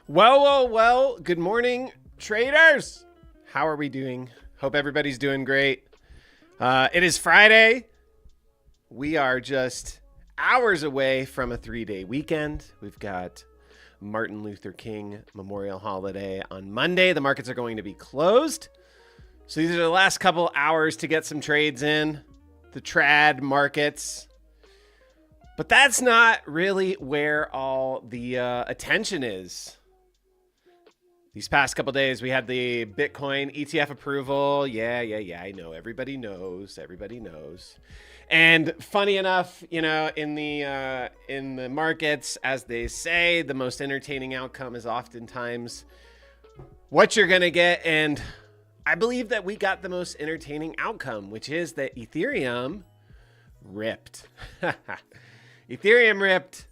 Well, good morning, traders. How are we doing? Hope everybody's doing great. It is Friday. We are just hours away from a 3-day weekend. We've got Martin Luther King Memorial Holiday on Monday. The markets are going to be closed. So these are the last couple hours to get some trades in, the trad markets. But that's not really where all the attention is. These past couple days, we had the Bitcoin ETF approval. Yeah, I know. Everybody knows. And funny enough, you know, in the markets, as they say, the most entertaining outcome is oftentimes what you're going to get. And I believe that we got the most entertaining outcome, which is that Ethereum ripped. Ethereum ripped.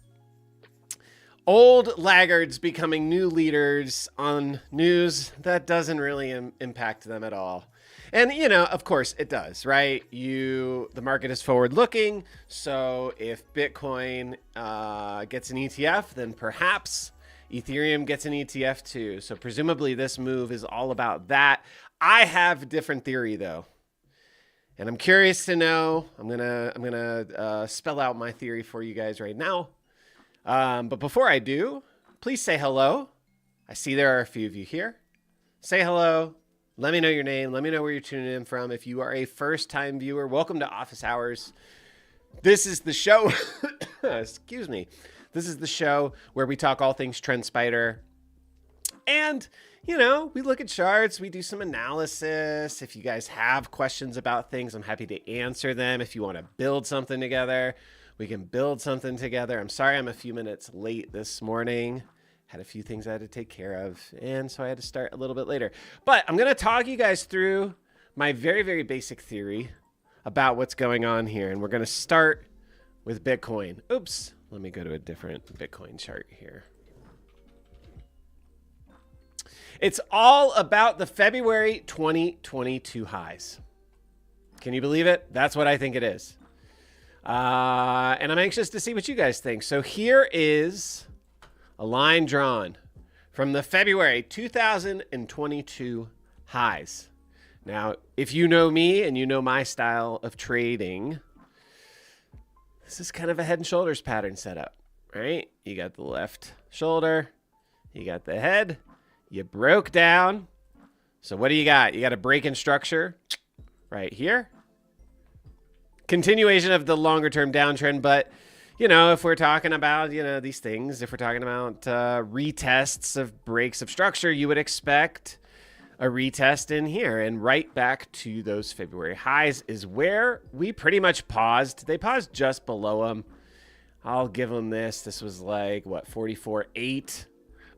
Old laggards becoming new leaders on news that doesn't really impact them at all. And, you know, of course it does, right? The market is forward looking. So if Bitcoin gets an ETF, then perhaps Ethereum gets an ETF too. So presumably this move is all about that. I have a different theory though. And I'm curious to know. I'm gonna spell out my theory for you guys right now. But before I do, please say hello. I see there are a few of you here. Say hello. Let me know your name. Let me know where you're tuning in from. If you are a first-time viewer, welcome to Office Hours. This is the show. Excuse me. This is the show where we talk all things TrendSpider. And, you know, we look at charts. We do some analysis. If you guys have questions about things, I'm happy to answer them. If you want to build something together, we can build something together. I'm sorry I'm a few minutes late this morning. Had a few things I had to take care of, and so I had to start a little bit later. But I'm going to talk you guys through my very, very basic theory about what's going on here. And we're going to start with Bitcoin. Oops. Let me go to a different Bitcoin chart here. It's all about the February 2022 highs. Can you believe it? That's what I think it is. And I'm anxious to see what you guys think. So here is a line drawn from the February 2022 highs. Now, if you know me and you know my style of trading, this is kind of a head and shoulders pattern setup, right? You got the left shoulder, you got the head, you broke down. So what do you got? You got a break in structure right here. Continuation of the longer term downtrend, but you know, if we're talking about, you know, these things, if we're talking about retests of breaks of structure, you would expect a retest in here, and right back to those February highs is where we pretty much paused. They paused just below them. I'll give them this. This was like what, 44.8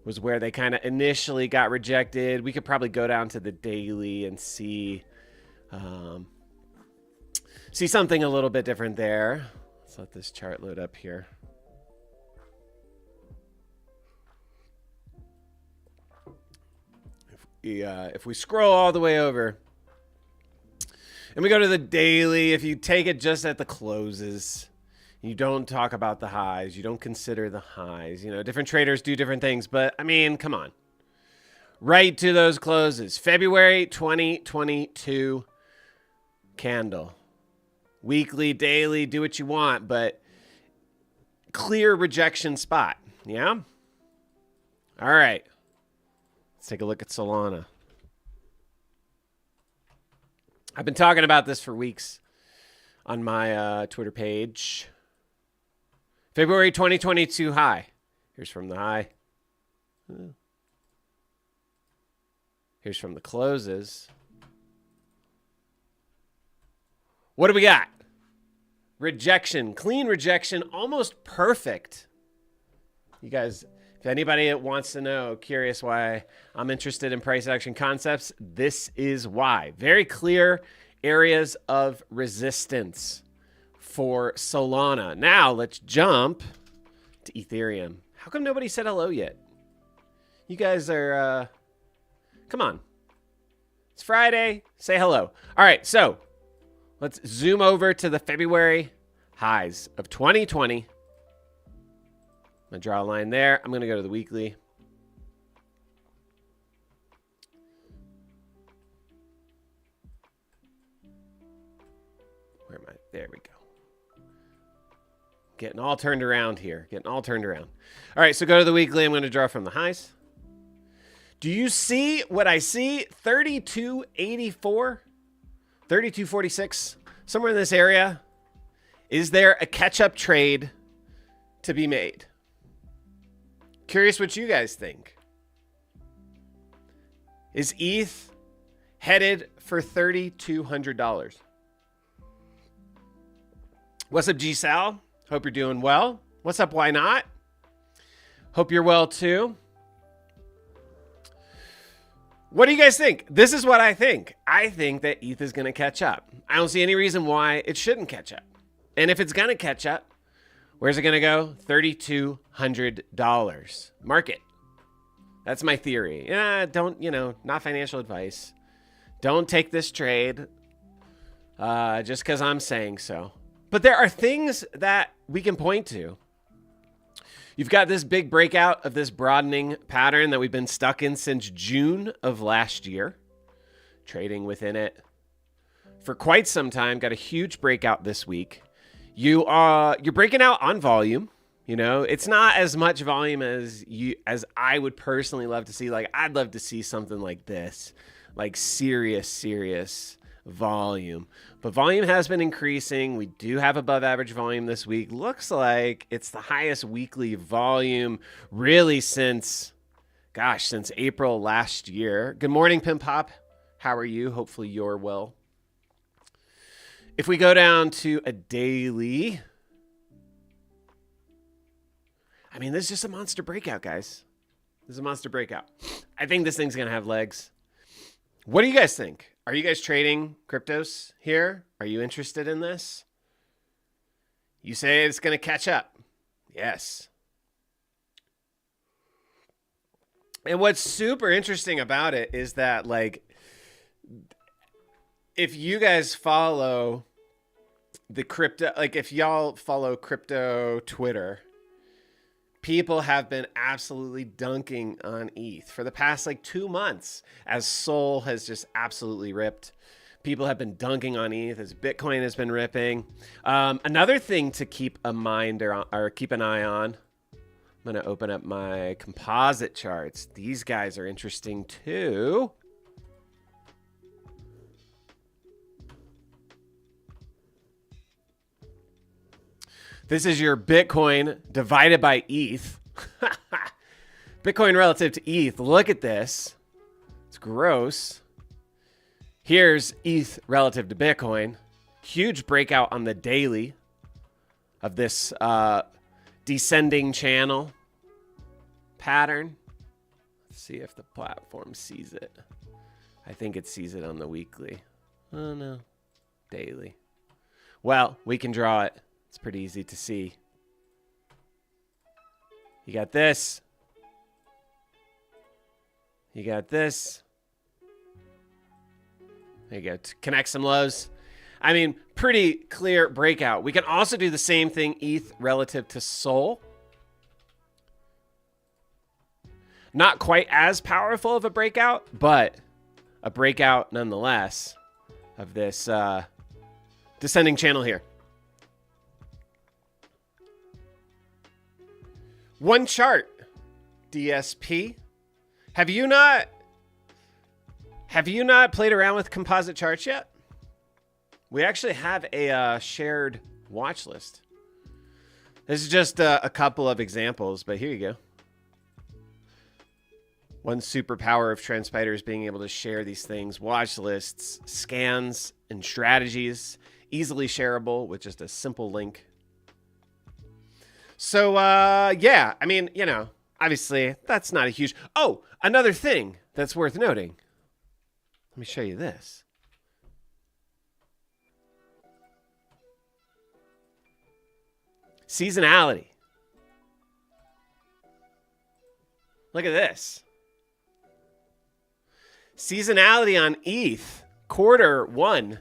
was where they kind of initially got rejected. We could probably go down to the daily and see something a little bit different there. Let's let this chart load up here. If we scroll all the way over and we go to the daily, if you take it just at the closes, you don't talk about the highs, you don't consider the highs, you know, different traders do different things, but I mean, come on. Right to those closes. February 2022 candle. Weekly, daily, do what you want, but clear rejection spot. Yeah? All right. Let's take a look at Solana. I've been talking about this for weeks on my Twitter page. February 2022 high. Here's from the high. Here's from the closes. What do we got? Rejection, clean rejection, almost perfect. You guys, if anybody wants to know, curious why I'm interested in price action concepts, this is why. Very clear areas of resistance for Solana. Now let's jump to Ethereum. How come nobody said hello yet? You guys are, come on. It's Friday. Say hello. All right, so let's zoom over to the February highs of 2020. I'm going to draw a line there. I'm going to go to the weekly. am I? There we go. Getting all turned around here. Getting all turned around. All right, so go to the weekly. I'm going to draw from the highs. Do you see what I see? 32.84, 32.46, somewhere in this area. Is there a catch-up trade to be made? Curious what you guys think. Is ETH headed for $3,200? What's up, G Sal? Hope you're doing well. What's up, why not? Hope you're well too. What do you guys think? This is what I think. I think that ETH is going to catch up. I don't see any reason why it shouldn't catch up. And if it's going to catch up, where's it going to go? $3,200. Market. That's my theory. Don't, not financial advice. Don't take this trade just because I'm saying so. But there are things that we can point to. You've got this big breakout of this broadening pattern that we've been stuck in since June of last year. Trading within it for quite some time. Got a huge breakout this week. You're breaking out on volume. It's not as much volume as I would personally love to see. Like, I'd love to see something like this, like serious volume. But volume has been increasing. We do have above average volume this week. Looks like it's the highest weekly volume really since April last year. Good morning, Pimp Pop. How are you? Hopefully you're well. If we go down to a daily, this is just a monster breakout, guys. This is a monster breakout. I think this thing's going to have legs. What do you guys think? Are you guys trading cryptos here? Are you interested in this? You say it's going to catch up. Yes. And what's super interesting about it is that, if you guys follow the crypto, if y'all follow crypto Twitter, people have been absolutely dunking on ETH for the past 2 months as Sol has just absolutely ripped. People have been dunking on ETH as Bitcoin has been ripping. Another thing to keep a mind or keep an eye on. I'm going to open up my composite charts. These guys are interesting too. This is your Bitcoin divided by ETH. Bitcoin relative to ETH. Look at this. It's gross. Here's ETH relative to Bitcoin. Huge breakout on the daily of this descending channel pattern. Let's see if the platform sees it. I think it sees it on the weekly. Oh, no. Daily. Well, we can draw it. It's pretty easy to see. You got this. You got this. There you go. Connect some lows. Pretty clear breakout. We can also do the same thing, ETH relative to Sol. Not quite as powerful of a breakout, but a breakout nonetheless of this descending channel here. One chart, DSP. Have you not played around with composite charts yet? We actually have a shared watch list. This is just a couple of examples, but here you go. One superpower of TrendSpider is being able to share these things, watch lists, scans, and strategies, easily shareable with just a simple link. So, yeah, obviously that's not a huge... Oh, another thing that's worth noting. Let me show you this. Seasonality. Look at this. Seasonality on ETH, quarter one.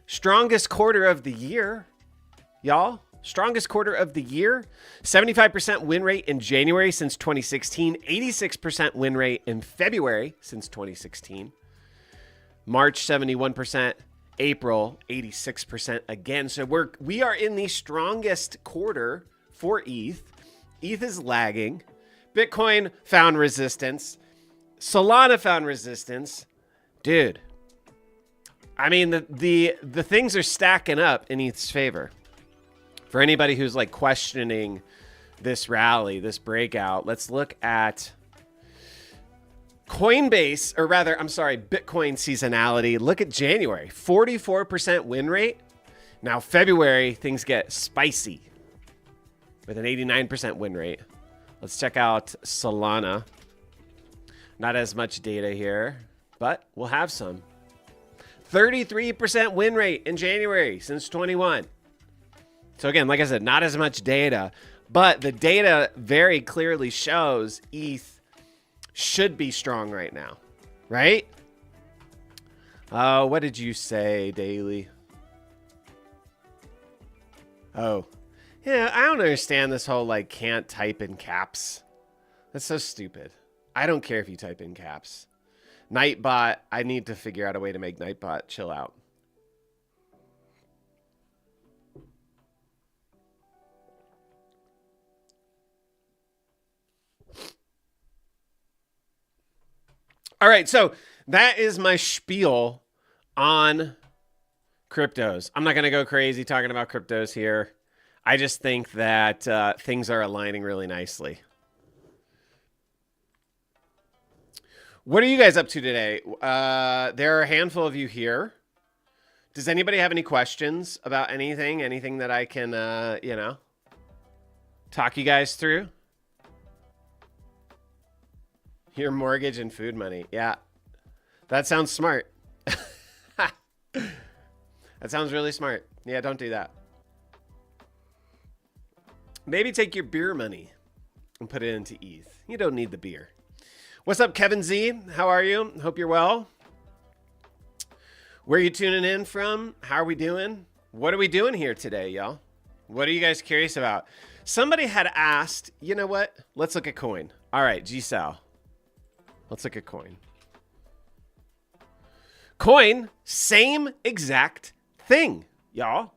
Strongest quarter of the year, y'all. Strongest quarter of the year. 75% win rate in January since 2016. 86% win rate in February since 2016. March, 71%. April, 86% again. So we are in the strongest quarter for ETH. ETH is lagging. Bitcoin found resistance. Solana found resistance. Dude, I mean, the things are stacking up in ETH's favor. For anybody who's like questioning this rally, this breakout, let's look at Coinbase, or rather, I'm sorry, Bitcoin seasonality. Look at January, 44% win rate. Now, February, things get spicy with an 89% win rate. Let's check out Solana. Not as much data here, but we'll have some. 33% win rate in January since 21. So again, like I said, not as much data, but the data very clearly shows ETH should be strong right now, right? What did you say, Daily? Oh, yeah, I don't understand this whole like can't type in caps. That's so stupid. I don't care if you type in caps. Nightbot, I need to figure out a way to make Nightbot chill out. All right, so that is my spiel on cryptos. I'm not going to go crazy talking about cryptos here. I just think that things are aligning really nicely. What are you guys up to today? There are a handful of you here. Does anybody have any questions about anything? Anything that I can, you know, talk you guys through? Your mortgage and food money. Yeah, that sounds smart. That sounds really smart. Yeah, don't do that. Maybe take your beer money and put it into ETH. You don't need the beer. What's up, Kevin Z? How are you? Hope you're well. Where are you tuning in from? How are we doing? What are we doing here today, y'all? What are you guys curious about? Somebody had asked, you know what? Let's look at coin. All right, G-Sal. Let's look at coin. Coin, same exact thing, y'all.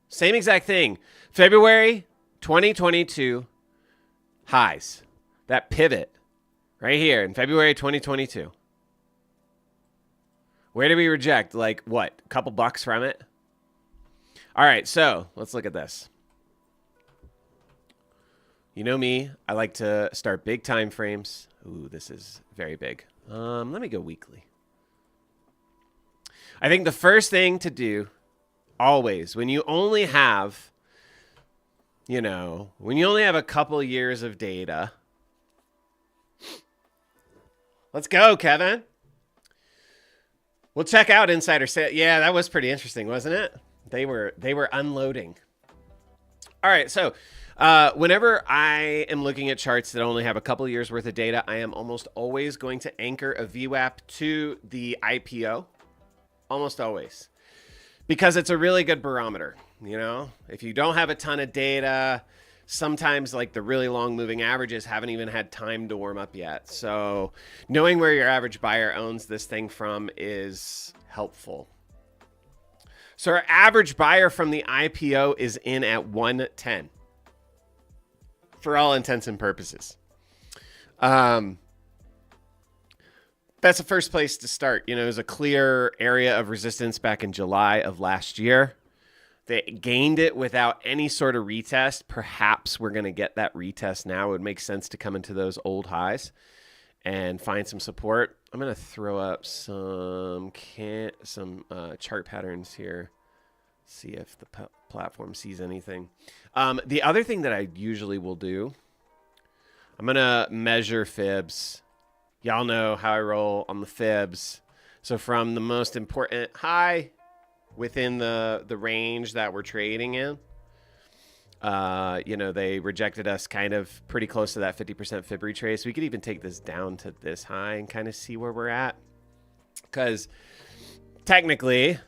Same exact thing. February 2022 highs. That pivot right here in February 2022. Where did we reject? Like what? A couple bucks from it? All right, so let's look at this. You know me, I like to start big time frames. Ooh, this is very big. Let me go weekly. I think the first thing to do, always, when you only have, you know, when you only have a couple years of data. Let's go, Kevin. We'll check out Insider Sale. Yeah, that was pretty interesting, wasn't it? They were unloading. All right, so whenever I am looking at charts that only have a couple years worth of data, I am almost always going to anchor a VWAP to the IPO. Almost always. Because it's a really good barometer, you know? If you don't have a ton of data, sometimes like the really long moving averages haven't even had time to warm up yet. So knowing where your average buyer owns this thing from is helpful. So our average buyer from the IPO is in at 110 for all intents and purposes. That's the first place to start. You know, it was a clear area of resistance back in July of last year. They gained it without any sort of retest. Perhaps we're going to get that retest now. It would make sense to come into those old highs and find some support. I'm going to throw up some chart patterns here. See if the platform sees anything. The other thing that I usually will do, I'm going to measure fibs. Y'all know how I roll on the fibs. So from the most important high within the range that we're trading in, you know, they rejected us kind of pretty close to that 50% fib retrace. We could even take this down to this high and kind of see where we're at. Because technically,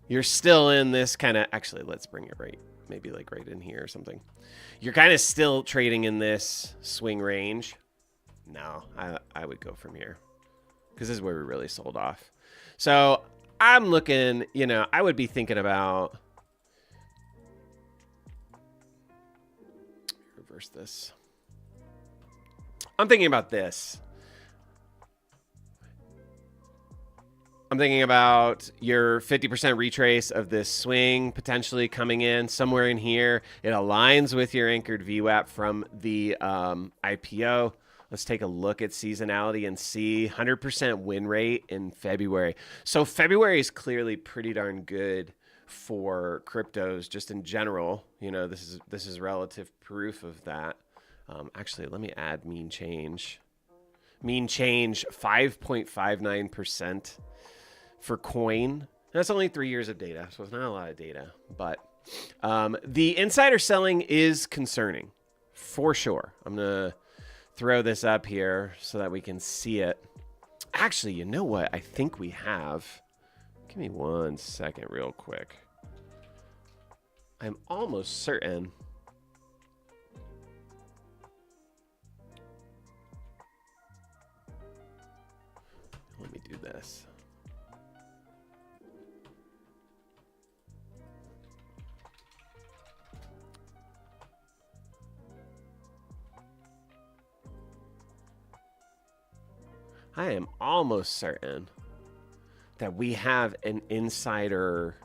you're still in this kind of, actually, let's bring it right, maybe like right in here or something. You're kind of still trading in this swing range. No, I would go from here because this is where we really sold off. So I'm looking, you know, I would be thinking about, reverse this. I'm thinking about this. I'm thinking about your 50% retrace of this swing potentially coming in somewhere in here. It aligns with your anchored VWAP from the IPO. Let's take a look at seasonality and see 100% win rate in February. So February is clearly pretty darn good for cryptos just in general. You know, this is relative proof of that. Actually, let me add mean change. Mean change 5.59%. For coin. That's only 3 years of data, so it's not a lot of data. But the insider selling is concerning, for sure. I'm going to throw this up here so that we can see it. Actually, you know what? I think we have. Give me 1 second real quick. I'm almost certain. Let me do this. I am almost certain that we have an insider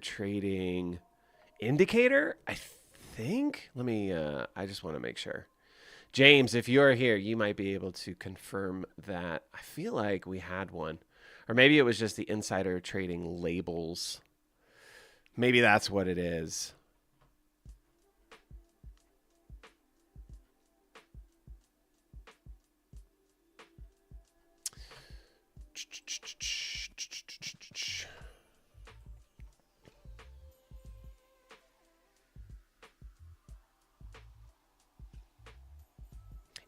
trading indicator, I think. Let me, I just want to make sure. James, if you're here, you might be able to confirm that. I feel like we had one. Or maybe it was just the insider trading labels. Maybe that's what it is.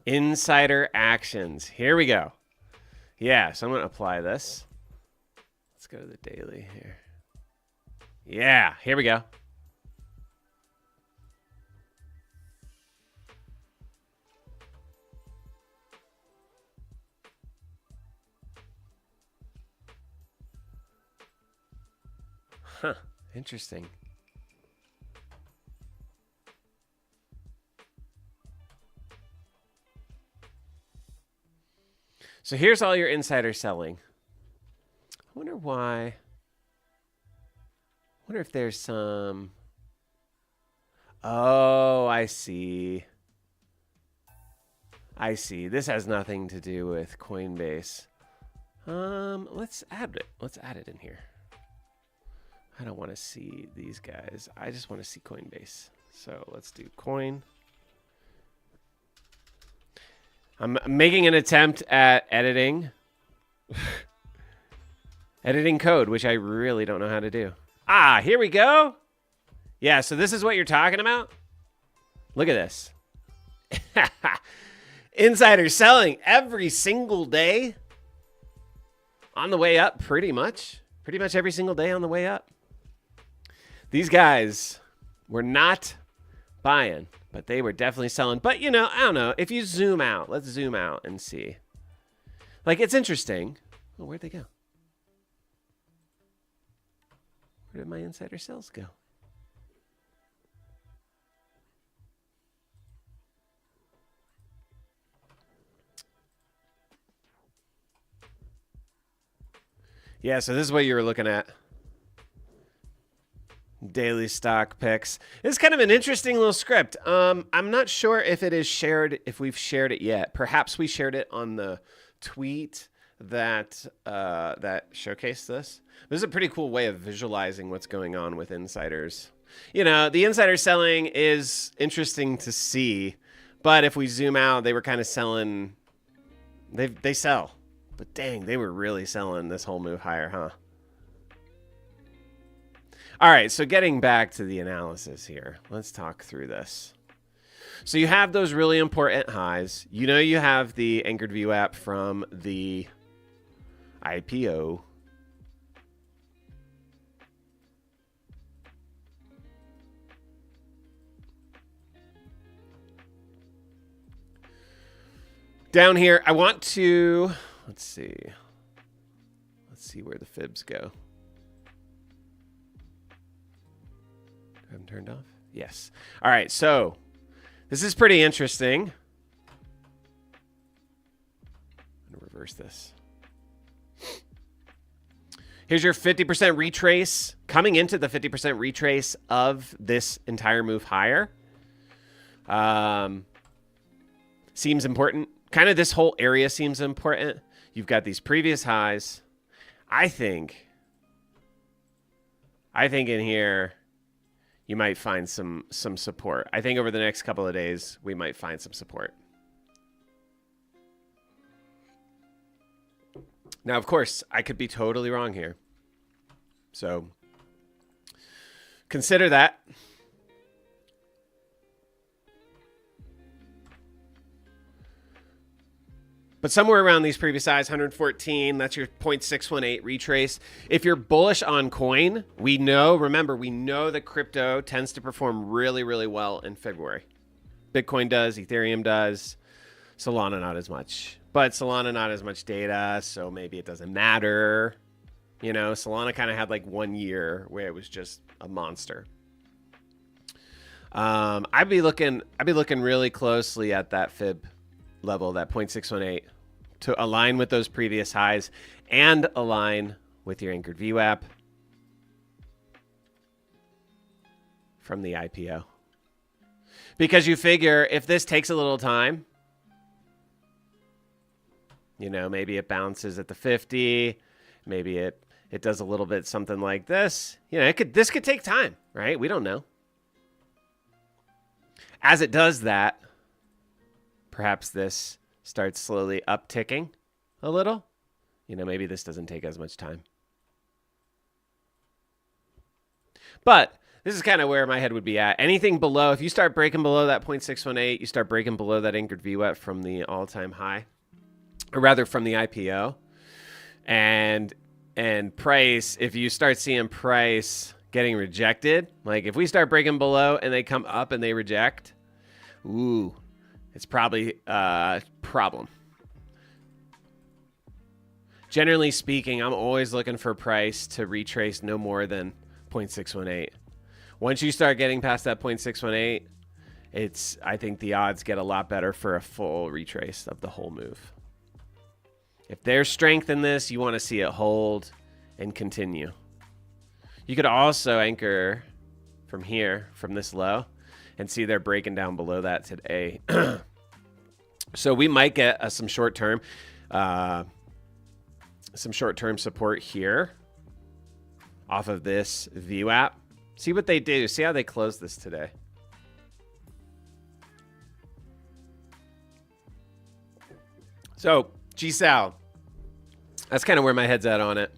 Insider actions. Here we go. Yeah, so I'm going to apply this. Let's go to the daily here. Yeah, here we go. Huh, interesting. So here's all your insider selling. I wonder why. I wonder if there's some. Oh, I see. I see. This has nothing to do with Coinbase. Let's add it. Let's add it in here. I don't want to see these guys. I just want to see Coinbase. So let's do coin. I'm making an attempt at editing. Editing code, which I really don't know how to do. Ah, here we go. Yeah, so this is what you're talking about? Look at this. Insider selling every single day. On the way up, pretty much. Pretty much every single day on the way up. These guys were not buying, but they were definitely selling. But, you know, I don't know. If you zoom out, let's zoom out and see. Like, it's interesting. Oh, where'd they go? Where did my insider sales go? Yeah, so this is what you were looking at. Daily stock picks. It's kind of an interesting little script. I'm not sure if it is shared, if we've shared it yet. Perhaps we shared it on the tweet that that showcased this. This is a pretty cool way of visualizing what's going on with insiders. You know, the insider selling is interesting to see, but if we zoom out, they were kind of selling. They sell, but dang, they were really selling this whole move higher, huh? All right, so getting back to the analysis here, let's talk through this. So you have those really important highs. You know you have the anchored VWAP from the IPO. Down here, I want to Let's see. Let's see where the fibs go. Do I have them turned off? Yes. All right, so this is pretty interesting. I'm going to reverse this. Here's your 50% retrace. Coming into the 50% retrace of this entire move higher. Seems important. Kind of this whole area seems important. You've got these previous highs. I think in here you might find some support. I think over the next couple of days we might find some support. Now, of course, I could be totally wrong here. So consider that. But somewhere around these previous highs, 114, that's your 0.618 retrace. If you're bullish on coin, we know that crypto tends to perform really, really well in February. Bitcoin does, Ethereum does, Solana not as much. But Solana not as much data, so maybe it doesn't matter. You know, Solana kind of had like 1 year where it was just a monster. I'd be looking really closely at that fib level, that 0.618, to align with those previous highs and align with your anchored VWAP from the IPO. Because you figure if this takes a little time, you know, maybe it bounces at the 50, maybe it does a little bit something like this. You know, this could take time, right? We don't know. As it does that, perhaps this starts slowly upticking a little. You know, maybe this doesn't take as much time. But this is kind of where my head would be at. Anything below, if you start breaking below that 0.618, you start breaking below that anchored VWAP from the all-time high, or rather from the IPO, and price, if you start seeing price getting rejected, like if we start breaking below and they come up and they reject, ooh, it's probably a problem. Generally speaking, I'm always looking for price to retrace no more than 0.618. Once you start getting past that 0.618, I think the odds get a lot better for a full retrace of the whole move. If there's strength in this, you want to see it hold and continue. You could also anchor from here, from this low, and see they're breaking down below that today. So we might get some short-term support here off of this VWAP. See what they do. See how they close this today. So GSAL, that's kind of where my head's at on it.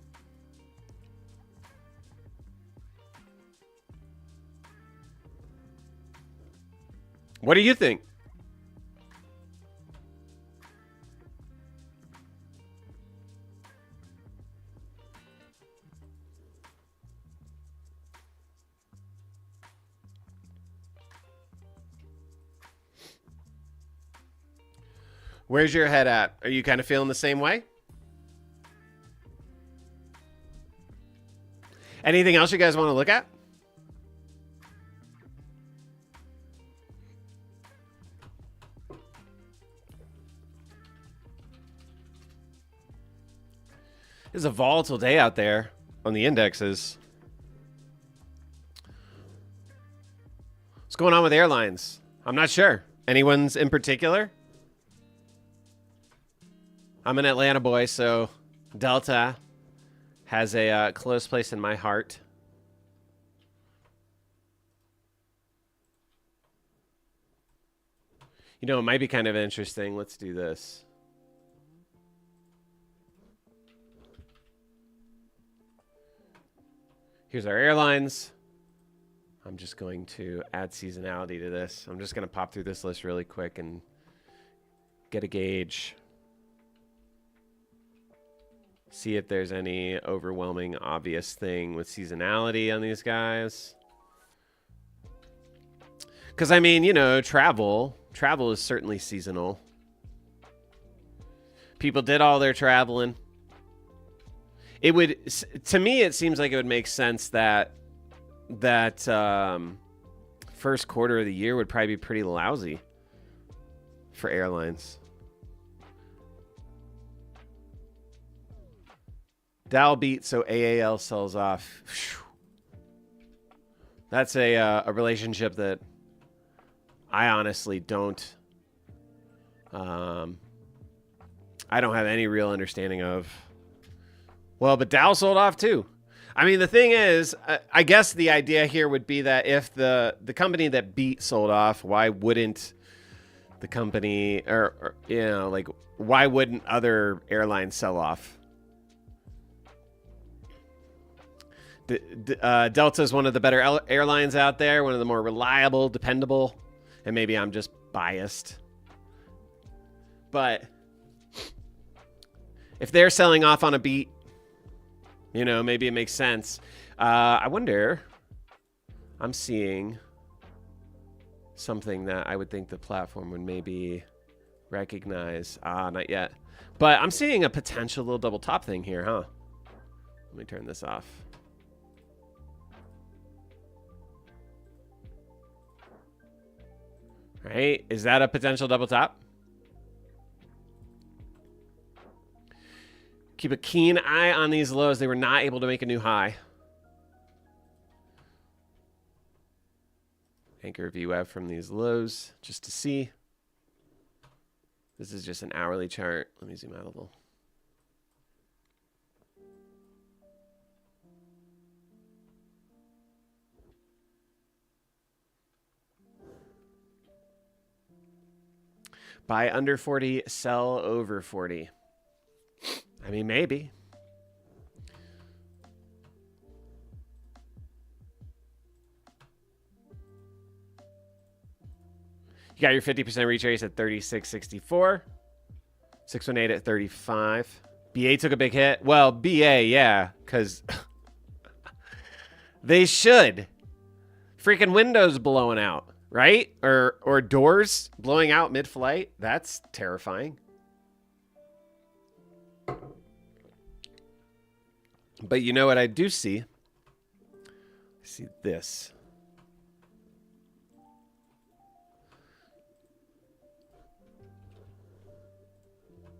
What do you think? Where's your head at? Are you kind of feeling the same way? Anything else you guys want to look at? It's a volatile day out there on the indexes. What's going on with airlines? I'm not sure. Anyone's in particular? I'm an Atlanta boy, so Delta has a close place in my heart. You know, it might be kind of interesting. Let's do this. Here's our airlines. I'm just going to add seasonality to this. I'm just going to pop through this list really quick and get a gauge. See if there's any overwhelming obvious thing with seasonality on these guys. Because, I mean, you know, travel is certainly seasonal. People did all their traveling. It would, to me, it seems like it would make sense that first quarter of the year would probably be pretty lousy for airlines. Dow beat, so AAL sells off. That's a relationship that I honestly don't. I don't have any real understanding of. Well, but Dow sold off too. I mean, the thing is, I guess the idea here would be that if the company that beat sold off, why wouldn't the company, or you know, like, why wouldn't other airlines sell off? Delta is one of the better airlines out there, one of the more reliable, dependable, and maybe I'm just biased. But if they're selling off on a beat, you know, maybe it makes sense. I wonder, I'm seeing something that I would think the platform would maybe recognize. Not yet. But I'm seeing a potential little double top thing here, huh? Let me turn this off. Right? Is that a potential double top? Keep a keen eye on these lows. They were not able to make a new high. Anchor VWAV from these lows just to see. This is just an hourly chart. Let me zoom out a little. Buy under 40, sell over 40. I mean, maybe. You got your 50% retrace at 36.64. 618 at 35. BA took a big hit. Well, BA, yeah, because they should. Freaking windows blowing out, right? Or doors blowing out mid-flight. That's terrifying. But you know what I do see? I see this.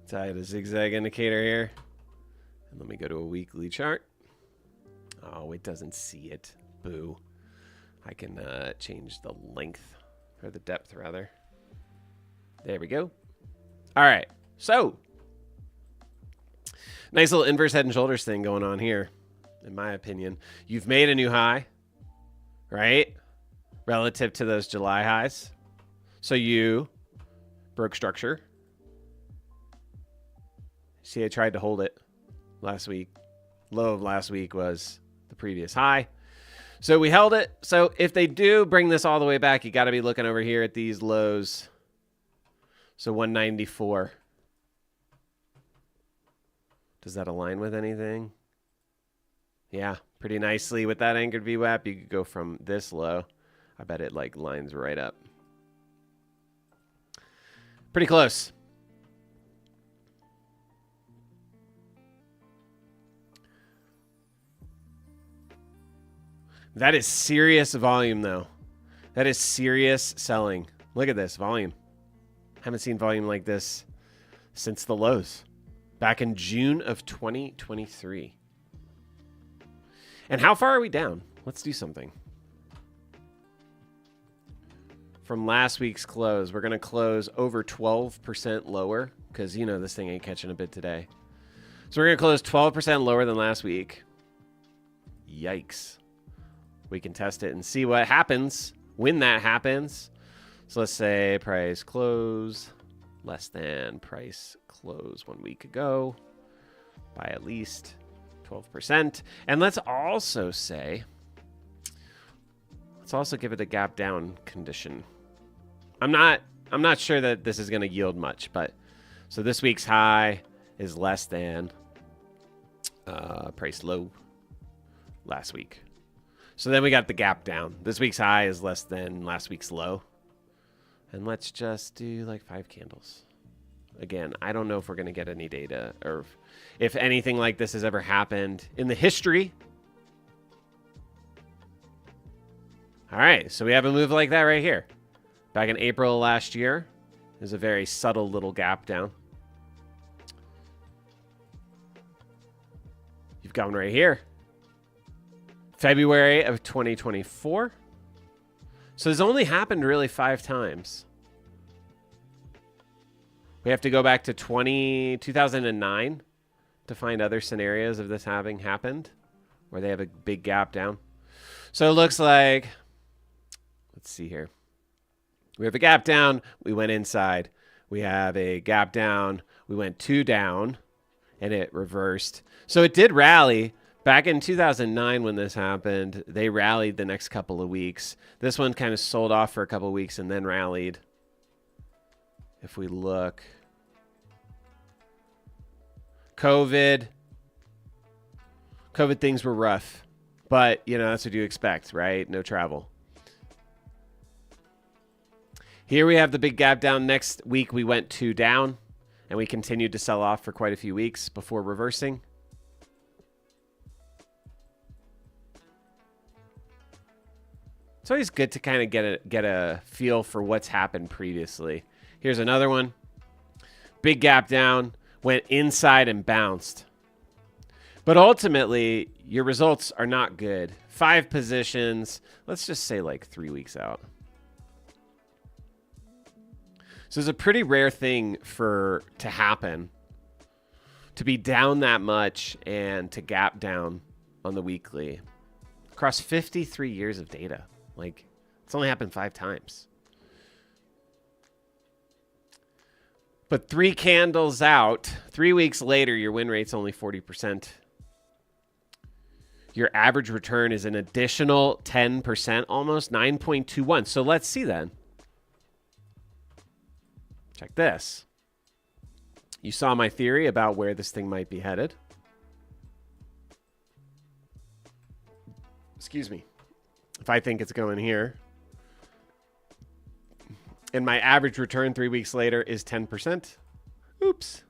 So I had a zigzag indicator here. And let me go to a weekly chart. Oh, it doesn't see it. Boo. I can change the length, or the depth, rather. There we go. All right. So, nice little inverse head and shoulders thing going on here, in my opinion. You've made a new high, right? Relative to those July highs. So you broke structure. See, I tried to hold it last week. Low of last week was the previous high. So we held it. So if they do bring this all the way back, you got to be looking over here at these lows. So 194. Does that align with anything? Yeah, pretty nicely with that anchored VWAP. You could go from this low. I bet it like lines right up. Pretty close. That is serious volume, though. That is serious selling. Look at this volume. Haven't seen volume like this since the lows. Back in June of 2023. And how far are we down? Let's do something. From last week's close, we're going to close over 12% lower because, you know, this thing ain't catching a bid today. So we're going to close 12% lower than last week. Yikes. We can test it and see what happens when that happens. So let's say price close less than price close 1 week ago by at least 12%. And let's also say, let's also give it a gap down condition. I'm not sure that this is going to yield much, but so this week's high is less than price low last week. So then we got the gap down. This week's high is less than last week's low. And let's just do like 5 candles. Again, I don't know if we're going to get any data or if anything like this has ever happened in the history. All right, so we have a move like that right here. Back in April last year, there's a very subtle little gap down. You've got one right here. February of 2024. So this only happened really 5 times. We have to go back to 2009 to find other scenarios of this having happened where they have a big gap down. So it looks like, let's see here. We have a gap down, we went inside. We have a gap down, we went 2 down, and it reversed. So it did rally. Back in 2009 when this happened, they rallied the next couple of weeks. This one kind of sold off for a couple of weeks and then rallied. If we look, COVID things were rough, but you know, that's what you expect, right? No travel. Here we have the big gap down. Next week we went 2 down and we continued to sell off for quite a few weeks before reversing. It's always good to kind of get a feel for what's happened previously. Here's another one. Big gap down, went inside and bounced. But ultimately, your results are not good. 5 positions, let's just say like 3 weeks out. So it's a pretty rare thing to happen, to be down that much and to gap down on the weekly. Across 53 years of data. Like, it's only happened 5 times. But 3 candles out, 3 weeks later, your win rate's only 40%. Your average return is an additional 10%, almost 9.21. So let's see then. Check this. You saw my theory about where this thing might be headed. Excuse me. If I think it's going here. And my average return 3 weeks later is 10%. Oops.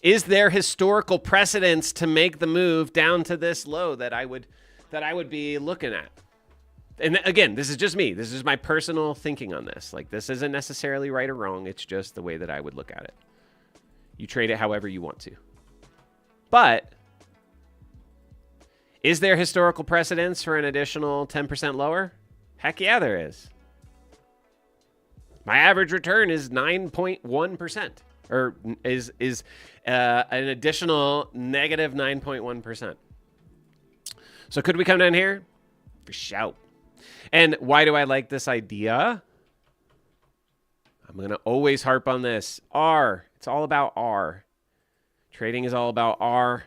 Is there historical precedence to make the move down to this low that I would be looking at? And again, this is just me. This is my personal thinking on this. Like, this isn't necessarily right or wrong. It's just the way that I would look at it. You trade it however you want to. But is there historical precedence for an additional 10% lower? Heck yeah, there is. My average return is 9.1%, or is an additional negative 9.1%. So could we come down here? For shout. And why do I like this idea? I'm going to always harp on this. R. It's all about R. Trading is all about R.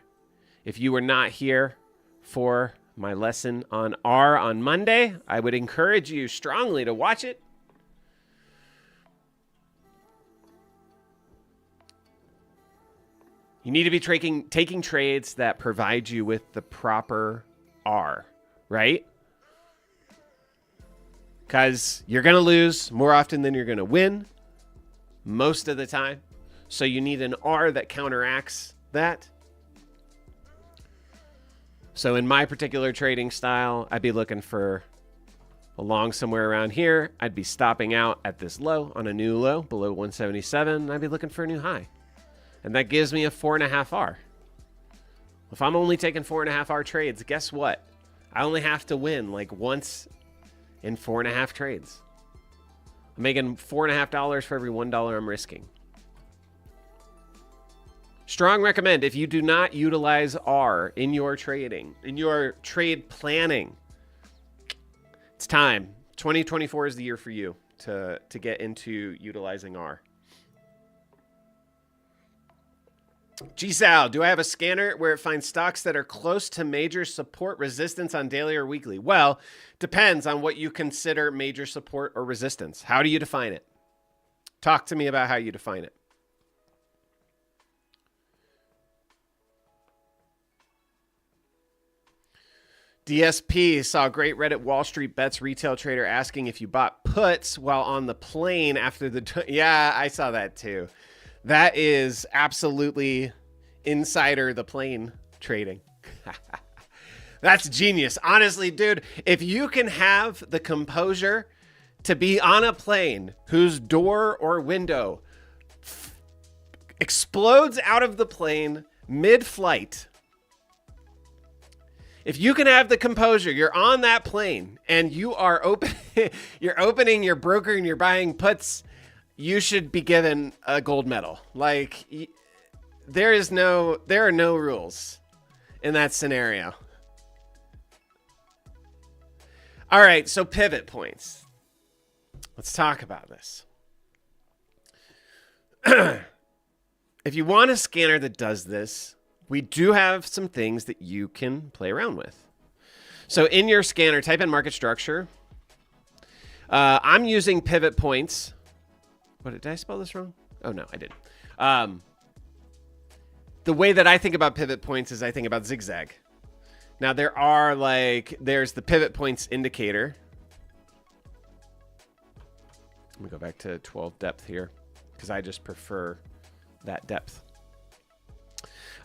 If you were not here for my lesson on R on Monday, I would encourage you strongly to watch it. You need to be taking trades that provide you with the proper R, right? Because you're going to lose more often than you're going to win most of the time. So you need an R that counteracts that. So in my particular trading style, I'd be looking for a long somewhere around here. I'd be stopping out at this low on a new low below 177. I'd be looking for a new high. And that gives me a 4.5 R. If I'm only taking 4.5 R trades, guess what? I only have to win like once in 4.5 trades. I'm making $4.50 for every $1 I'm risking. Strong recommend if you do not utilize R in your trading, in your trade planning, it's time. 2024 is the year for you to get into utilizing R. GSAL, do I have a scanner where it finds stocks that are close to major support resistance on daily or weekly? Well, depends on what you consider major support or resistance. How do you define it? Talk to me about how you define it. DSP saw a great Reddit Wall Street Bets retail trader asking if you bought puts while on the plane after the... Yeah, I saw that too. That is absolutely insider the plane trading. That's genius. Honestly, dude, if you can have the composure to be on a plane whose door or window explodes out of the plane mid-flight, if you can have the composure, you're on that plane and you are you're opening your broker and you're buying puts, you should be given a gold medal. Like, there are no rules in that scenario. All right, so pivot points. Let's talk about this. If you want a scanner that does this, we do have some things that you can play around with. So in your scanner, type in market structure. I'm using pivot points. Did I spell this wrong? Oh, no, I didn't. The way that I think about pivot points is I think about zigzag. Now there's the pivot points indicator. Let me go back to 12 depth here because I just prefer that depth.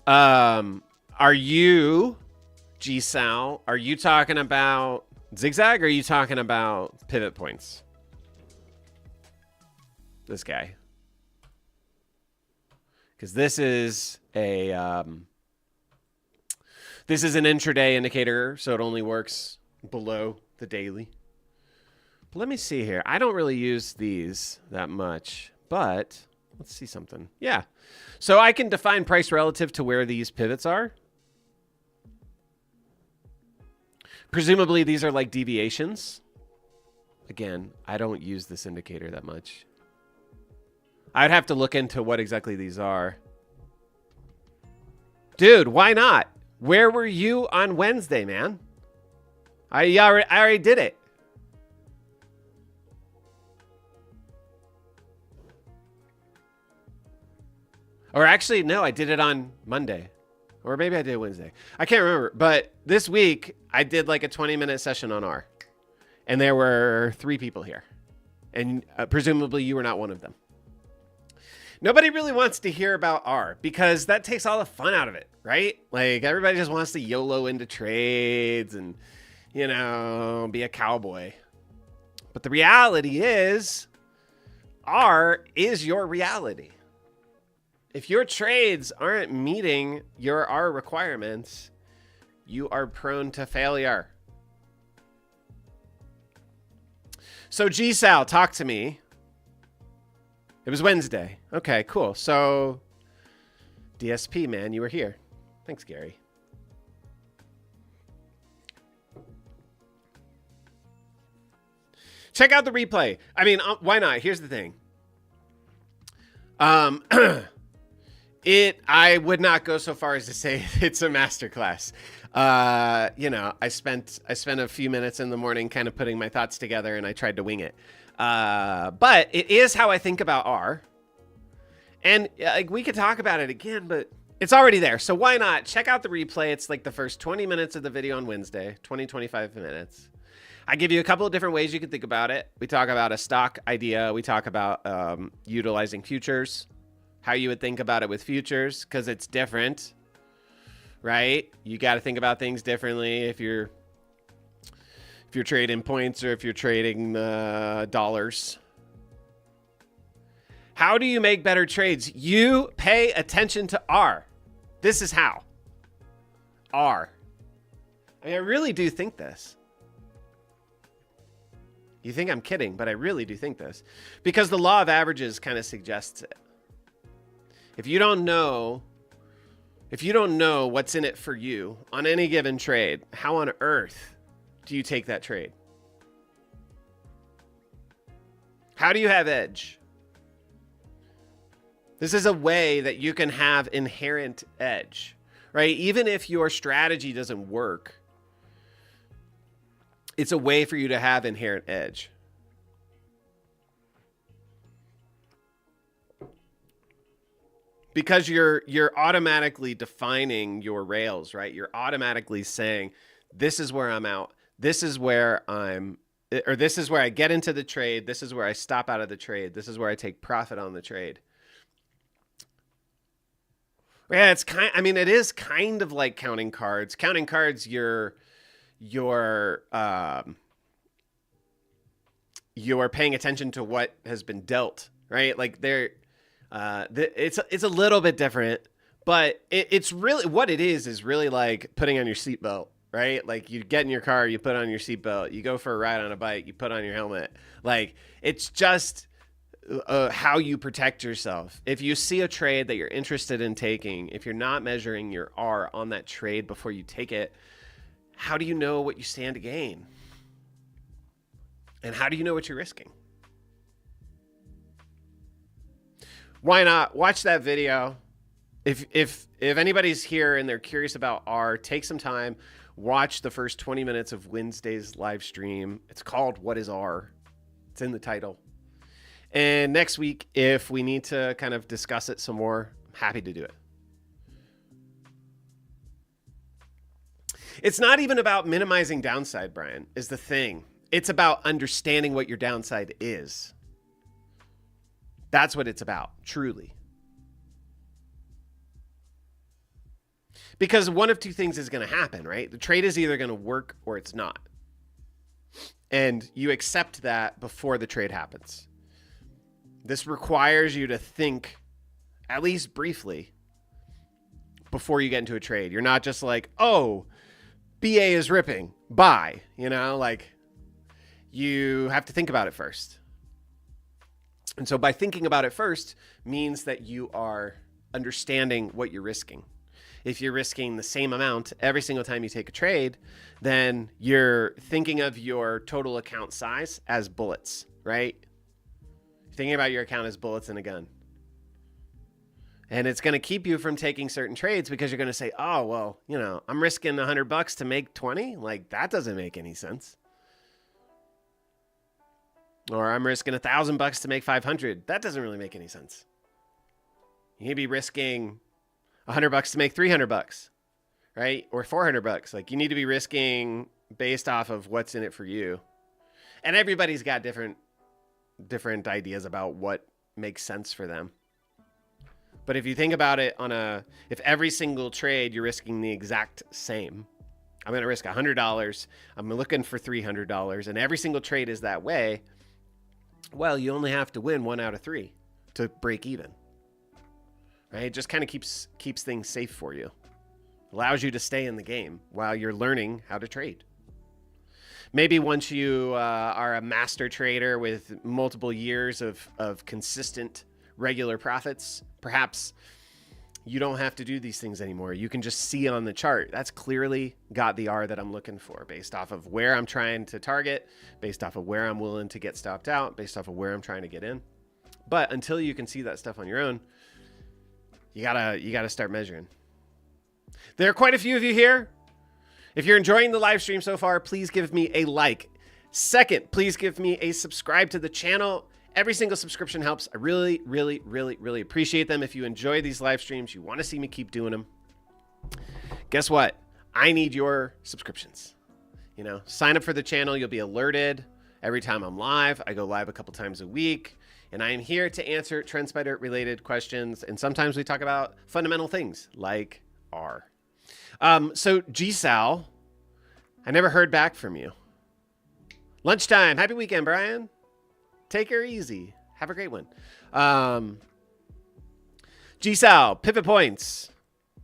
Are you, GSAL, are you talking about zigzag or are you talking about pivot points? This guy. Because this is an intraday indicator, so it only works below the daily. But let me see here. I don't really use these that much, but let's see something. Yeah. So I can define price relative to where these pivots are. Presumably these are like deviations. Again, I don't use this indicator that much. I'd have to look into what exactly these are. Dude, why not? Where were you on Wednesday, man? I already did it. Or actually, no, I did it on Monday. Or maybe I did it Wednesday. I can't remember. But this week, I did like a 20-minute session on R. And there were 3 people here. And presumably you were not one of them. Nobody really wants to hear about R because that takes all the fun out of it, right? Like everybody just wants to YOLO into trades and, you know, be a cowboy. But the reality is R is your reality. If your trades aren't meeting your R requirements, you are prone to failure. So GSAL, talk to me. It was Wednesday. Okay, cool. So DSP, man, you were here. Thanks, Gary. Check out the replay. I mean, why not? Here's the thing. I would not go so far as to say it's a masterclass. You know, I spent a few minutes in the morning kind of putting my thoughts together and I tried to wing it. But it is how I think about R. And like we could talk about it again, but it's already there. So why not check out the replay? It's like the first 20 minutes of the video on Wednesday, 25 minutes. I give you a couple of different ways you can think about it. We talk about a stock idea. We talk about utilizing futures, how you would think about it with futures, because it's different, right? You got to think about things differently if you're trading points or if you're trading dollars. How do you make better trades? You pay attention to R. This is how. R. I mean, I really do think this. You think I'm kidding, but I really do think this. Because the law of averages kind of suggests it. If you don't know what's in it for you on any given trade, how on earth do you take that trade? How do you have edge? This is a way that you can have inherent edge, right? Even if your strategy doesn't work, it's a way for you to have inherent edge. Because you're automatically defining your rails, right? You're automatically saying, This is where I'm out. This is where this is where I get into the trade. This is where I stop out of the trade. This is where I take profit on the trade. Yeah, it is kind of like counting cards. Counting cards, you're paying attention to what has been dealt, right? Like it's a little bit different, but it's really what it is really like putting on your seatbelt, right? Like you get in your car, you put on your seatbelt, you go for a ride on a bike, you put on your helmet. Like it's just how you protect yourself. If you see a trade that you're interested in taking, if you're not measuring your R on that trade before you take it, how do you know what you stand to gain? And how do you know what you're risking? Why not watch that video? If anybody's here and they're curious about R, take some time, watch the first 20 minutes of Wednesday's live stream. It's called What is R? It's in the title. And next week, if we need to kind of discuss it some more, I'm happy to do it. It's not even about minimizing downside, Brian, is the thing. It's about understanding what your downside is. That's what it's about, truly. Because one of two things is going to happen, right? The trade is either going to work or it's not. And you accept that before the trade happens. This requires you to think, at least briefly, before you get into a trade. You're not just like, oh, BA is ripping, buy. Like you have to think about it first. And so by thinking about it first means that you are understanding what you're risking. If you're risking the same amount every single time you take a trade, then you're thinking of your total account size as bullets, right? Thinking about your account as bullets in a gun. And it's going to keep you from taking certain trades because you're going to say, oh, well, I'm risking $100 to make 20. Like that doesn't make any sense. Or I'm risking $1,000 to make 500. That doesn't really make any sense. You need to be risking $100 to make $300, right? Or $400. Like you need to be risking based off of what's in it for you. And everybody's got different ideas about what makes sense for them. But if you think about it if every single trade you're risking the exact same, I'm going to risk $100. I'm looking for $300. And every single trade is that way. Well, you only have to win 1 out of 3 to break even, right? It just kind of keeps things safe for you. Allows you to stay in the game while you're learning how to trade. Maybe once you are a master trader with multiple years of consistent, regular profits, perhaps you don't have to do these things anymore. You can just see on the chart. That's clearly got the R that I'm looking for based off of where I'm trying to target, based off of where I'm willing to get stopped out, based off of where I'm trying to get in. But until you can see that stuff on your own, you gotta start measuring. There are quite a few of you here. If you're enjoying the live stream so far, please give me a like. Second, please give me a subscribe to the channel. Every single subscription helps. I really, really, really, really appreciate them. If you enjoy these live streams, you want to see me keep doing them, guess what? I need your subscriptions. Sign up for the channel. You'll be alerted every time I'm live. I go live a couple times a week, and I am here to answer TrendSpider related questions. And sometimes we talk about fundamental things like R. So GSAL, I never heard back from you. Lunchtime. Happy weekend, Brian. Take her easy. Have a great one. GSAL, pivot points.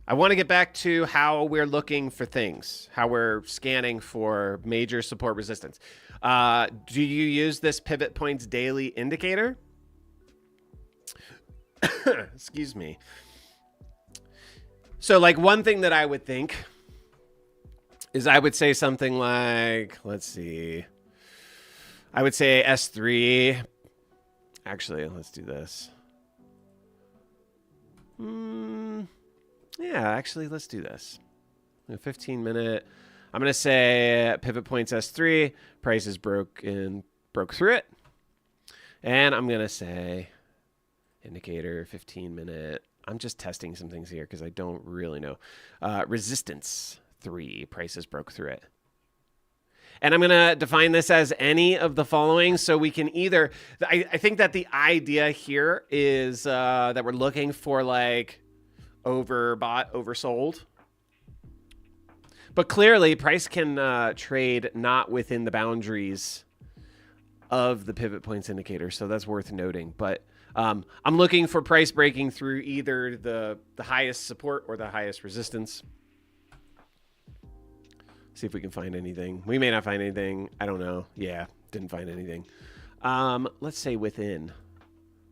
I want to get back to how we're looking for things, how we're scanning for major support resistance. Do you use this pivot points daily indicator? Excuse me. So like one thing that I would think is I would say something like, let's see. I would say S3. Actually, let's do this. Yeah, actually, let's do this. A 15-minute. I'm going to say pivot points S3. Prices broke through it. And I'm going to say indicator 15-minute. I'm just testing some things here because I don't really know. Resistance 3. Prices broke through it. And I'm going to define this as any of the following. So we can either, I think that the idea here is that we're looking for like overbought, oversold. But clearly price can trade not within the boundaries of the pivot points indicator. So that's worth noting. But I'm looking for price breaking through either the highest support or the highest resistance. See if we can find anything. We may not find anything. I don't know. Yeah, didn't find anything. Let's say within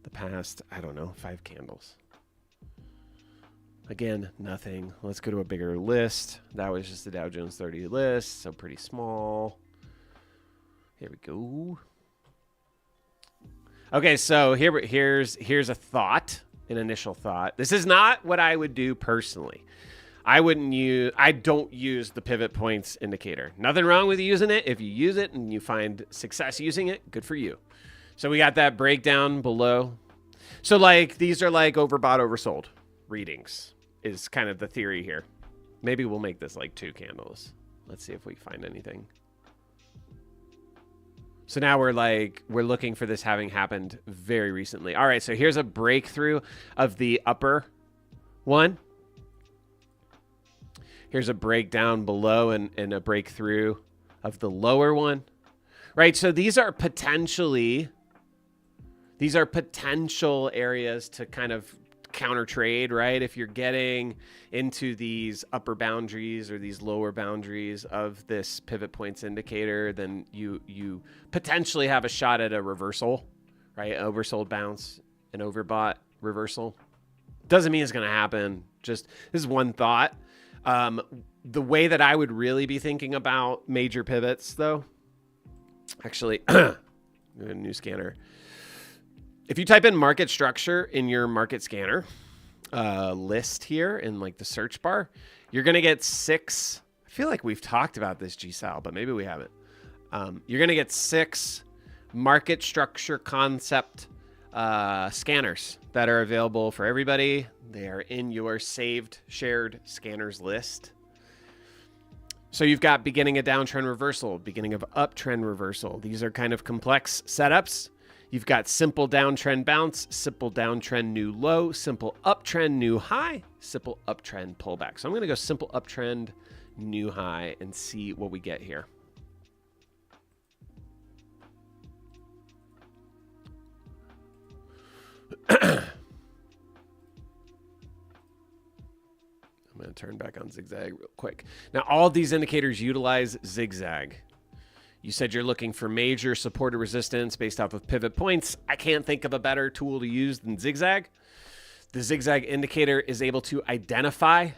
the past, I don't know, 5 candles. Again, nothing. Let's go to a bigger list. That was just the Dow Jones 30 list, so pretty small. Here we go. Okay, so here's a thought, an initial thought. This is not what I would do personally. I don't use the pivot points indicator. Nothing wrong with using it. If you use it and you find success using it, good for you. So we got that breakdown below. So like these are like overbought, oversold readings is kind of the theory here. Maybe we'll make this like 2 candles. Let's see if we find anything. So now we're looking for this having happened very recently. All right, so here's a breakthrough of the upper one. Here's a breakdown below and a breakthrough of the lower one, right? So these are potential areas to kind of counter trade, right? If you're getting into these upper boundaries or these lower boundaries of this pivot points indicator, then you potentially have a shot at a reversal, right? Oversold bounce, an overbought reversal. Doesn't mean it's going to happen. Just this is one thought. The way that I would really be thinking about major pivots, though, actually, a new scanner. If you type in market structure in your market scanner list here in like the search bar, you're going to get 6. I feel like we've talked about this, GSAL, but maybe we haven't. You're going to get 6 market structure concept scanners that are available for everybody. They are in your saved shared scanners list. So you've got beginning of downtrend reversal, beginning of uptrend reversal. These are kind of complex setups. You've got simple downtrend bounce, simple downtrend new low, simple uptrend new high, simple uptrend pullback. So I'm going to go simple uptrend new high and see what we get here. I'm going to turn back on zigzag real quick. Now, all of these indicators utilize zigzag. You said you're looking for major support or resistance based off of pivot points. I can't think of a better tool to use than zigzag. The zigzag indicator is able to identify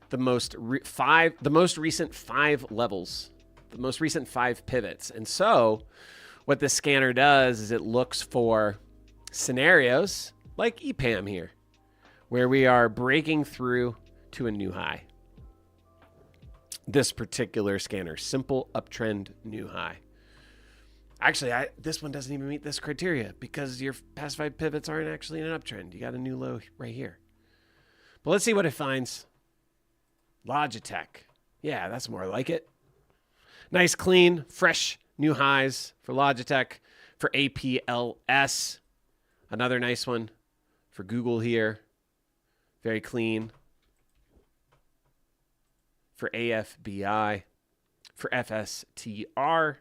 the most recent 5 levels, the most recent 5 pivots. And so what the scanner does is it looks for scenarios like EPAM here, where we are breaking through to a new high. This particular scanner, simple uptrend new high. Actually, this one doesn't even meet this criteria because your past 5 pivots aren't actually in an uptrend. You got a new low right here. But let's see what it finds. Logitech. Yeah, that's more like it. Nice, clean, fresh new highs for Logitech. For APLS, another nice one for Google here. Very clean. For AFBI, for FSTR.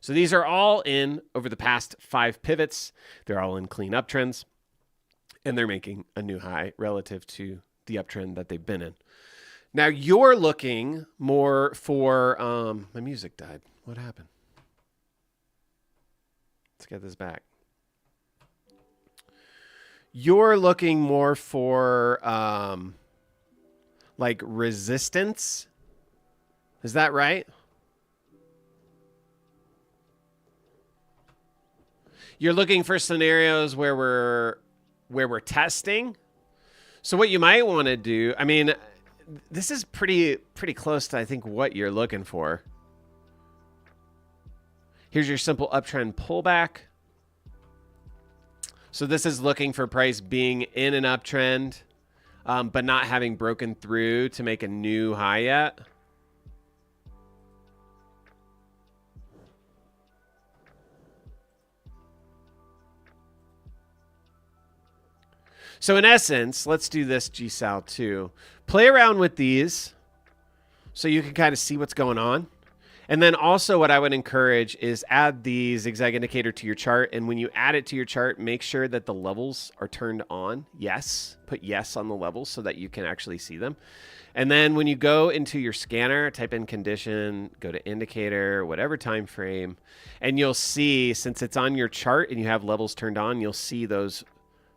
So these are all in over the past 5 pivots. They're all in clean uptrends, and they're making a new high relative to the uptrend that they've been in. Now you're looking more for, my music died. What happened? Let's get this back. You're looking more for, like resistance. Is that right? You're looking for scenarios where we're testing. So what you might want to do, I mean, this is pretty close to I think what you're looking for. Here's your simple uptrend pullback. So this is looking for price being in an uptrend, but not having broken through to make a new high yet. So in essence, let's do this GSAL too. Play around with these so you can kind of see what's going on. And then also what I would encourage is add the zigzag indicator to your chart. And when you add it to your chart, make sure that the levels are turned on. Yes, put yes on the levels so that you can actually see them. And then when you go into your scanner, type in condition, go to indicator, whatever time frame, and you'll see, since it's on your chart and you have levels turned on, you'll see those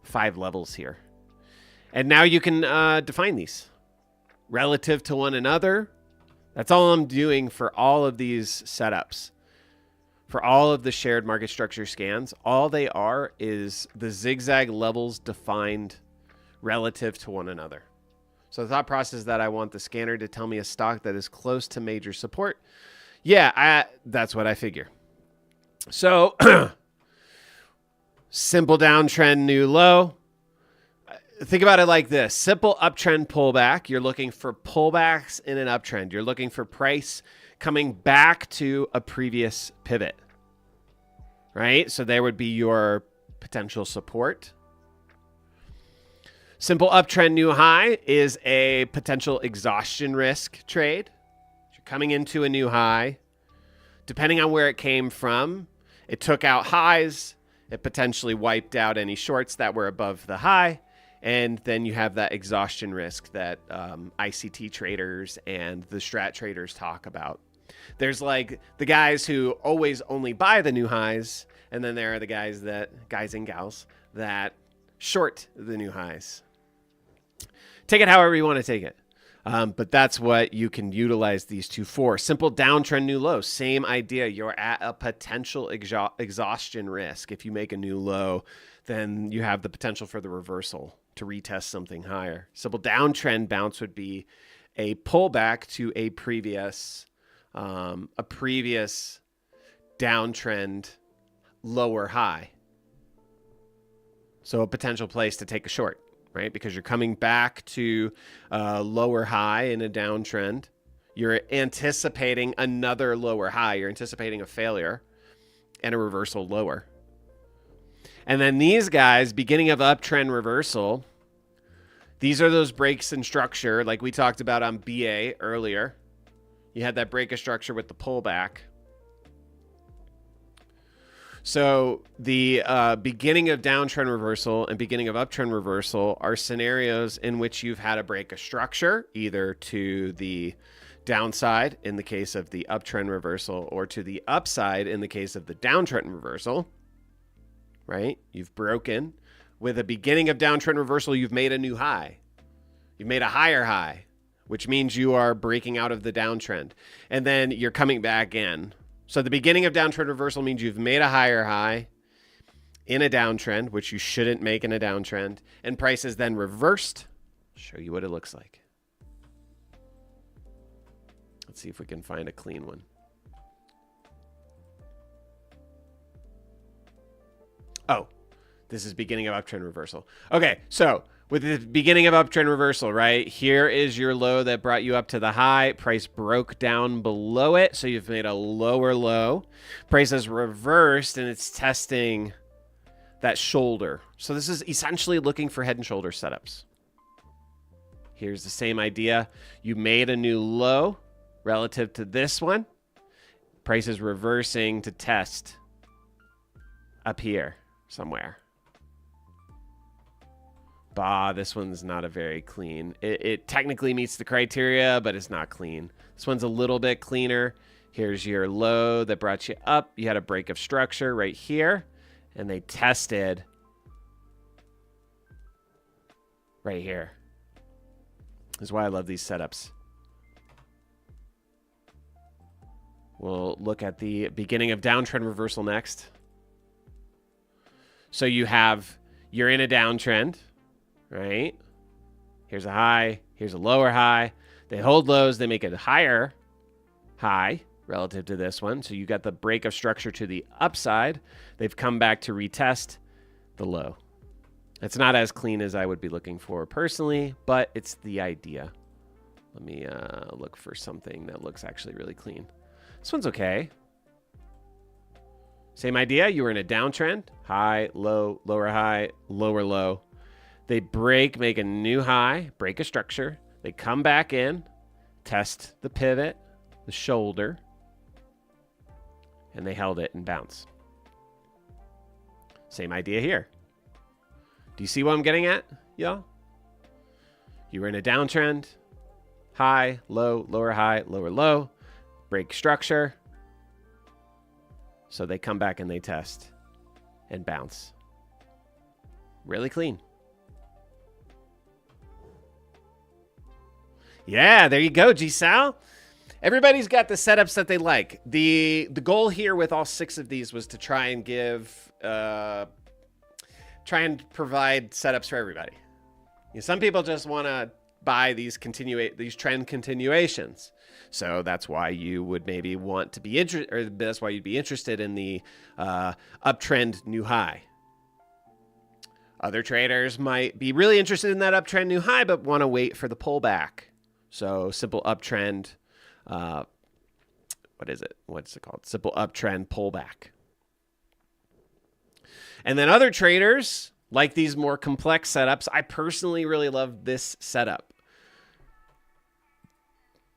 5 levels here. And now you can define these relative to one another. That's all I'm doing for all of these setups. For all of the shared market structure scans, all they are is the zigzag levels defined relative to one another. So the thought process is that I want the scanner to tell me a stock that is close to major support. Yeah, that's what I figure. So simple downtrend, new low. Think about it like this. Simple uptrend pullback. You're looking for pullbacks in an uptrend. You're looking for price coming back to a previous pivot, right? So there would be your potential support. Simple uptrend new high is a potential exhaustion risk trade. You're coming into a new high. Depending on where it came from, it took out highs. It potentially wiped out any shorts that were above the high. And then you have that exhaustion risk that ICT traders and the strat traders talk about. There's like the guys who always only buy the new highs. And then there are the guys and gals that short the new highs. Take it however you want to take it. But that's what you can utilize these two for. Simple downtrend, new low. Same idea. You're at a potential exhaustion risk. If you make a new low, then you have the potential for the reversal to retest something higher. Simple downtrend bounce would be a pullback to a previous downtrend lower high. So a potential place to take a short, right? Because you're coming back to a lower high in a downtrend. You're anticipating another lower high. You're anticipating a failure and a reversal lower. And then these guys, beginning of uptrend reversal, these are those breaks in structure like we talked about on BA earlier. You had that break of structure with the pullback. So the beginning of downtrend reversal and beginning of uptrend reversal are scenarios in which you've had a break of structure, either to the downside in the case of the uptrend reversal or to the upside in the case of the downtrend reversal. Right? You've broken. With a beginning of downtrend reversal, you've made a new high. You've made a higher high, which means you are breaking out of the downtrend. And then you're coming back in. So the beginning of downtrend reversal means you've made a higher high in a downtrend, which you shouldn't make in a downtrend. And price is then reversed. I'll show you what it looks like. Let's see if we can find a clean one. Oh, this is beginning of uptrend reversal. Okay, so with the beginning of uptrend reversal, right? Here is your low that brought you up to the high. Price broke down below it, so you've made a lower low. Price has reversed, and it's testing that shoulder. So this is essentially looking for head and shoulder setups. Here's the same idea. You made a new low relative to this one. Price is reversing to test up here somewhere. Bah, this one's not a very clean. It technically meets the criteria, but it's not clean. This one's a little bit cleaner. Here's your low that brought you up. You had a break of structure right here, and they tested right here. This is why I love these setups. We'll look at the beginning of downtrend reversal next. So you're in a downtrend, right? Here's a high, here's a lower high. They hold lows, they make a higher high relative to this one. So you got the break of structure to the upside. They've come back to retest the low. It's not as clean as I would be looking for personally, but it's the idea. Let me look for something that looks actually really clean. This one's okay. Same idea. You were in a downtrend. High, low, lower high, lower low. They break, make a new high, break a structure. They come back in, test the pivot, the shoulder, and they held it and bounce. Same idea here. Do you see what I'm getting at, y'all? You were in a downtrend, high, low, lower, low, break structure. So they come back and they test and bounce. Really clean. Yeah, there you go, G-Sal. Everybody's got the setups that they like. The goal here with all 6 of these was to try and provide setups for everybody. You know, some people just want to buy these trend continuations. So that's why you would maybe want to be interested, or that's why you'd be interested in the uptrend new high. Other traders might be really interested in that uptrend new high, but want to wait for the pullback. So simple uptrend, what is it? What's it called? Simple uptrend pullback. And then other traders like these more complex setups. I personally really love this setup.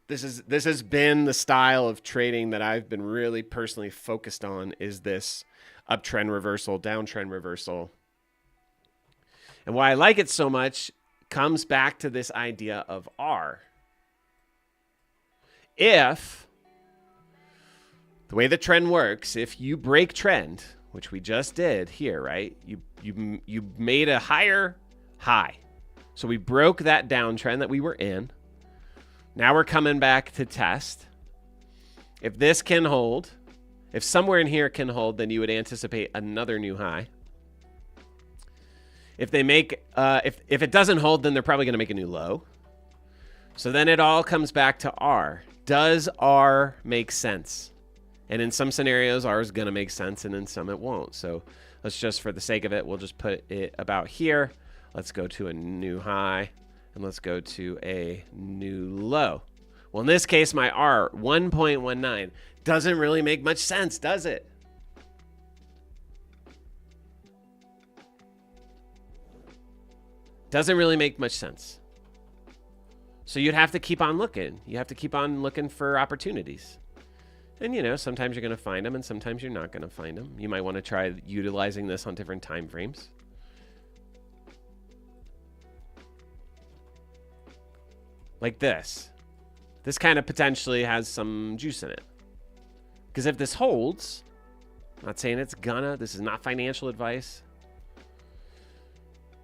This has been the style of trading that I've been really personally focused on, is this uptrend reversal, downtrend reversal. And why I like it so much comes back to this idea of R. If the way the trend works, if you break trend, which we just did here, right? You made a higher high. So we broke that downtrend that we were in. Now we're coming back to test. If this can hold, if somewhere in here can hold, then you would anticipate another new high. If they make, if it doesn't hold, then they're probably going to make a new low. So then it all comes back to R. Does R make sense? And in some scenarios, R is going to make sense, and in some it won't. So let's just, for the sake of it, we'll just put it about here. Let's go to a new high, and let's go to a new low. Well, in this case, my R, 1.19, doesn't really make much sense, does it? Doesn't really make much sense. So you'd have to keep on looking. You have to keep on looking for opportunities. And, you know, sometimes you're going to find them and sometimes you're not going to find them. You might want to try utilizing this on different time frames. Like this. This kind of potentially has some juice in it. Because if this holds, I'm not saying it's gonna, this is not financial advice.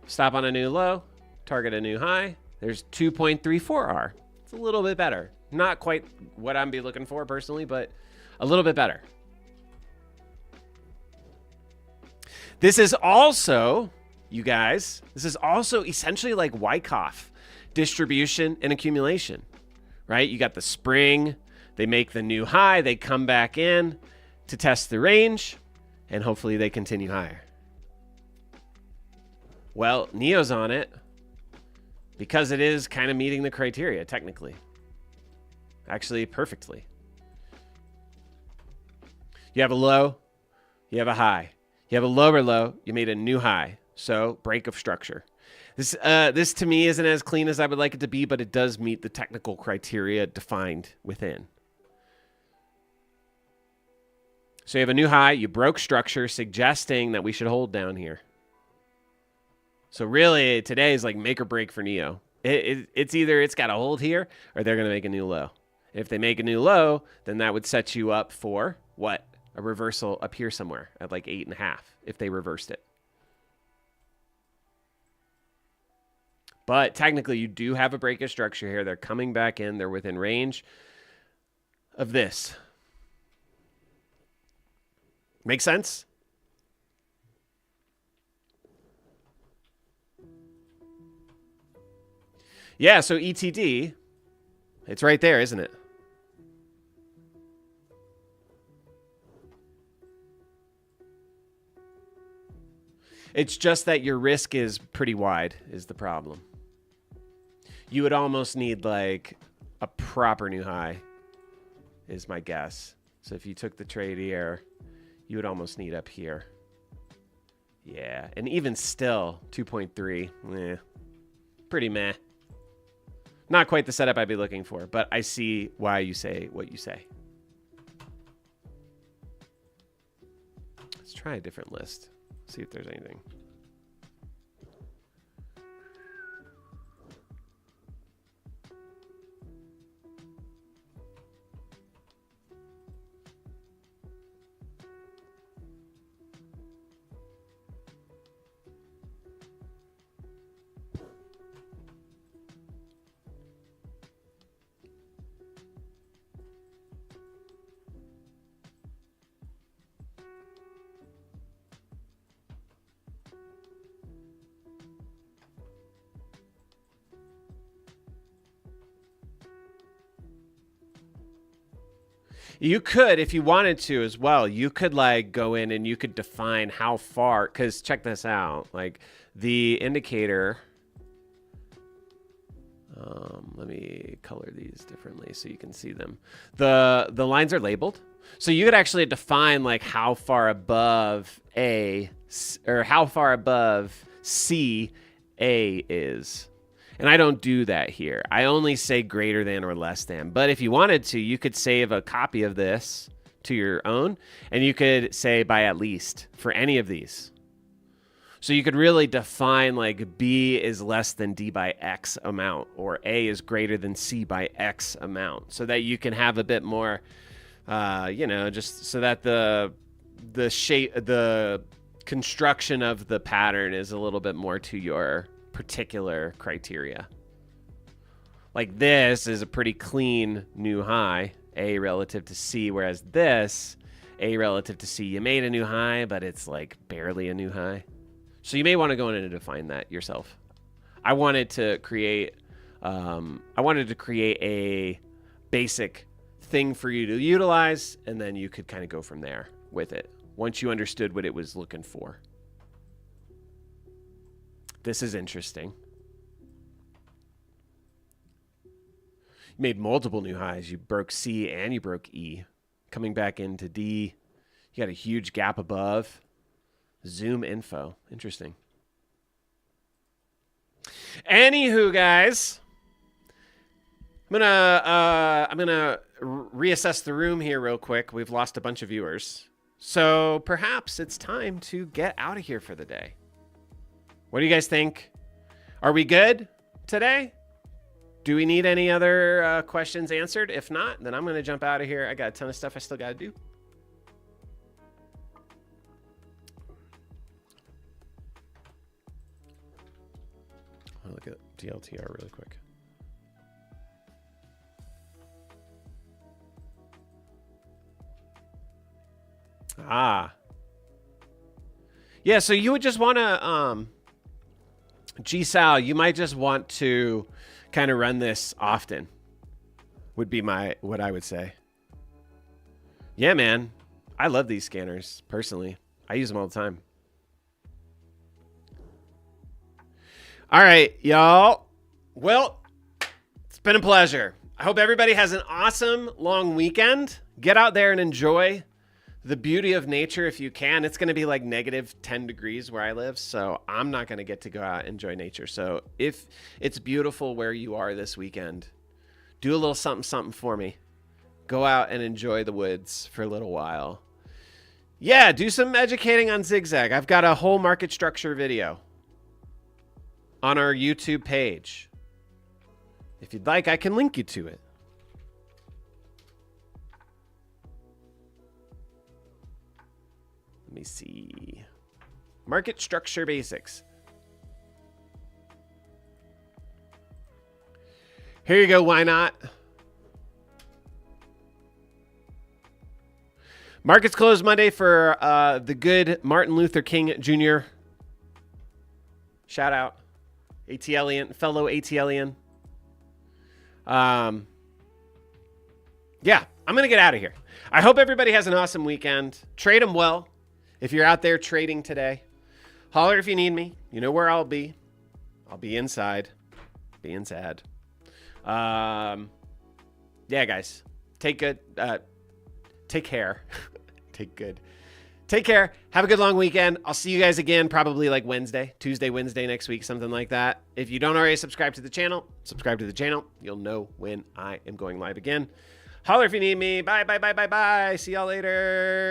Stop on a new low, target a new high. There's 2.34R. It's a little bit better. Not quite what I'm be looking for personally, but a little bit better. This is also, you guys, this is also essentially like Wyckoff distribution and accumulation, right? You got the spring, they make the new high, they come back in to test the range, and hopefully they continue higher. Well, Neo's on it because it is kind of meeting the criteria, technically. Actually, perfectly. You have a low, you have a high. You have a lower low, you made a new high. So, break of structure. This to me isn't as clean as I would like it to be, but it does meet the technical criteria defined within. So you have a new high, you broke structure, suggesting that we should hold down here. So really, today is like make or break for Neo. It's either it's got to hold here or they're going to make a new low. If they make a new low, then that would set you up for what? A reversal up here somewhere at like 8.5 if they reversed it. But technically, you do have a break of structure here. They're coming back in. They're within range of this. Make sense? Yeah, so ETD, it's right there, isn't it? It's just that your risk is pretty wide is the problem. You would almost need like a proper new high is my guess. So if you took the trade here, you would almost need up here Yeah, and even still, 2.3, pretty meh. Not quite the setup I'd be looking for, but I see why you say what you say. Let's try a different list. See if there's anything. You could, if you wanted to as well, you could like go in and you could define how far, because check this out, like the indicator, let me color these differently so you can see them. The lines are labeled. So you could actually define like how far above A or how far above C A is. And I don't do that here. I only say greater than or less than. But if you wanted to, you could save a copy of this to your own, and you could say by at least for any of these. So you could really define like B is less than D by X amount, or A is greater than C by X amount, so that you can have a bit more, you know, just so that the shape, the construction of the pattern is a little bit more to your particular criteria. Like this is a pretty clean new high, A relative to C, whereas this, A relative to C, you made a new high, but it's like barely a new high. So you may want to go in and define that yourself. I wanted to create a basic thing for you to utilize, and then you could kind of go from there with it once you understood what it was looking for. This is interesting. You made multiple new highs. You broke C and you broke E. Coming back into D, you got a huge gap above. Zoom info. Interesting. Anywho, guys, I'm gonna reassess the room here real quick. We've lost a bunch of viewers, so perhaps it's time to get out of here for the day. What do you guys think? Are we good today? Do we need any other questions answered? If not, then I'm going to jump out of here. I got a ton of stuff I still got to do. I'll look at DLTR really quick. Ah. Yeah, so you would just want to... G-Sal, you might just want to kind of run this often, would be what I would say. Yeah, man. I love these scanners, personally. I use them all the time. All right, y'all. Well, it's been a pleasure. I hope everybody has an awesome long weekend. Get out there and enjoy the beauty of nature if you can. It's going to be like -10 degrees where I live, so I'm not going to get to go out and enjoy nature. So if it's beautiful where you are this weekend, do a little something, something for me. Go out and enjoy the woods for a little while. Yeah, do some educating on Zigzag. I've got a whole market structure video on our YouTube page. If you'd like, I can link you to it. Let me see. Market structure basics. Here you go. Why not? Markets closed Monday for the good Martin Luther King Jr. Shout out. ATLian, fellow ATLian. Yeah, I'm going to get out of here. I hope everybody has an awesome weekend. Trade them well. If you're out there trading today, holler if you need me. You know where I'll be. I'll be inside. Being sad. Yeah, guys. Take care. Take Take care. Have a good long weekend. I'll see you guys again probably like Tuesday, Wednesday next week, something like that. If you don't already subscribe to the channel, subscribe to the channel. You'll know when I am going live again. Holler if you need me. Bye, bye, bye, bye, bye. See y'all later.